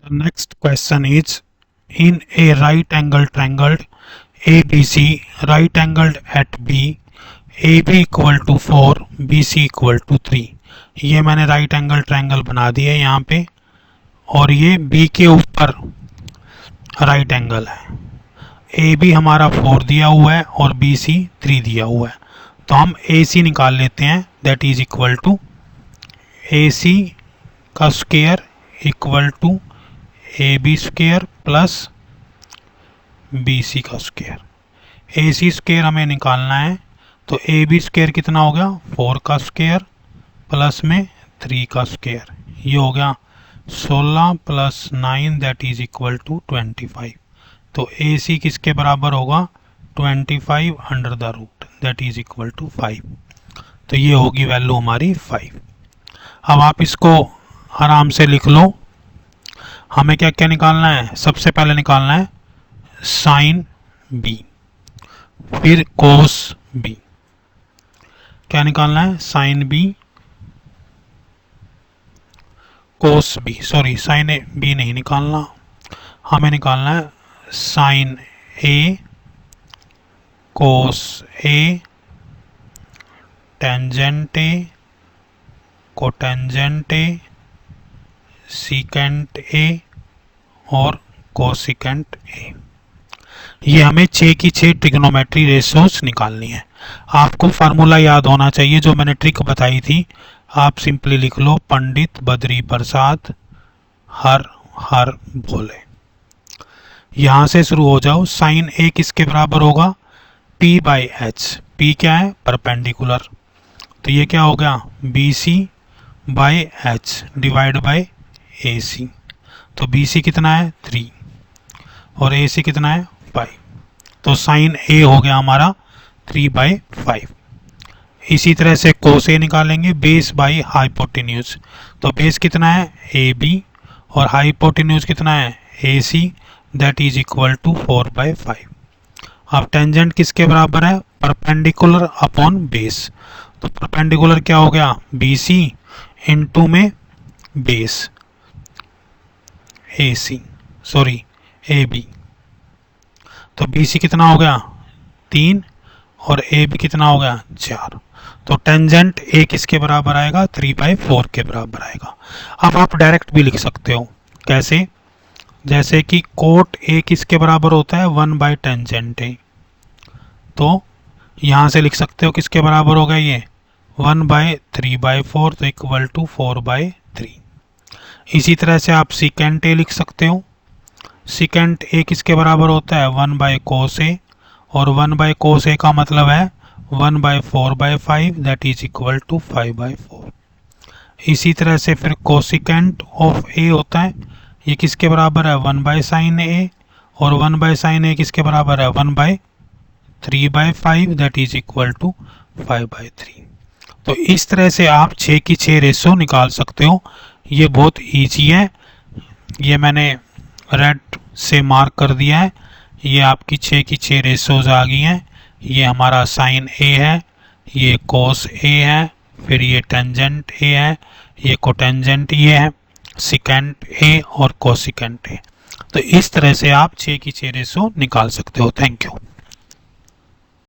The next question is, in a right angle triangle ABC, right angled at B, AB equal to 4, BC equal to 3. ये मैंने right angle triangle बना दिया है यहाँ पे, और ये B के ऊपर राइट एंगल है. AB हमारा 4 दिया हुआ है और BC 3 दिया हुआ है. तो हम AC निकाल लेते हैं. That is equal to AC का square equal to AB square plus BC का स्क्वायर. AC स्क्वायर हमें निकालना है, तो AB स्क्वायर कितना हो गया 4 का स्क्वायर प्लस में 3 का स्क्वायर. ये हो गया 16 plus 9 that is equal to 25. तो AC किसके बराबर होगा 25 under the root that is equal to 5. तो ये होगी वैल्यू हमारी 5. अब आप इसको आराम से लिख लो. हमें क्या क्या निकालना है, सबसे पहले निकालना है साइन B, फिर कोस B. क्या निकालना है sine B cos B, sorry sine B नहीं निकालना, हमें निकालना है sine A cos A tangent A cotangent A secant A और कोसिकेंट A. ये हमें 6 की 6 ट्रिग्नोमेट्री रेशियोज निकालनी है. आपको फार्मूला याद होना चाहिए जो मैंने ट्रिक बताई थी. आप सिंपली लिख लो पंडित बद्री प्रसाद हर हर बोले. यहां से शुरू हो जाओ. साइन A किसके बराबर होगा P बाई H. P क्या है परपेंडिकुलर, तो ये क्या हो गया BC by H divide by AC. तो BC कितना है 3 और AC कितना है 5. तो साइन A हो गया हमारा 3/5. इसी तरह से कोस A निकालेंगे बेस बाई हाइपोटेन्यूज. तो बेस कितना है AB और हाइपोटेन्यूज कितना है AC that is equal to 4/5. अब टेंजेंट किसके बराबर है परपेंडिकुलर अपॉन बेस. तो परपेंडिकुलर क्या हो गया BC इनटू में बेस AC सॉरी AB. तो BC कितना हो गया 3 और AB कितना हो गया 4. तो टेंजेंट A किसके बराबर आएगा 3/4 के बराबर आएगा. अब आप डायरेक्ट भी लिख सकते हो. कैसे, जैसे कि कोट A किसके बराबर होता है 1 टेंजेंट A. तो यहां से लिख सकते हो किसके बराबर होगा ये 1/3/4 तो इक्वल टू 4/3. इसी तरह से आप सीकेंट A लिख सकते हो. सीकेंट A किसके बराबर होता है 1/cos A और 1/cos A का मतलब है 1/4/5 दैट इज इक्वल टू 5/4. इसी तरह से फिर कोसिकेंट ऑफ A होता है, ये किसके बराबर है 1/sin A और 1/sin A किसके बराबर है 1/3/5 दैट इज इक्वल टू 5/3. तो इस तरह से आप 6 की 6 रेशो निकाल सकते हो. ये बहुत ईजी है. ये मैंने रेड से मार्क कर दिया है. ये आपकी 6 की 6 रेशोज आ गई हैं. ये हमारा साइन A है, ये कोस A है, फिर ये टेंजेंट A है, ये कोटेंजेंट ये है, सिकेंट A और कोसिकेंट A. तो इस तरह से आप 6 की 6 रेशो निकाल सकते हो. Thank you.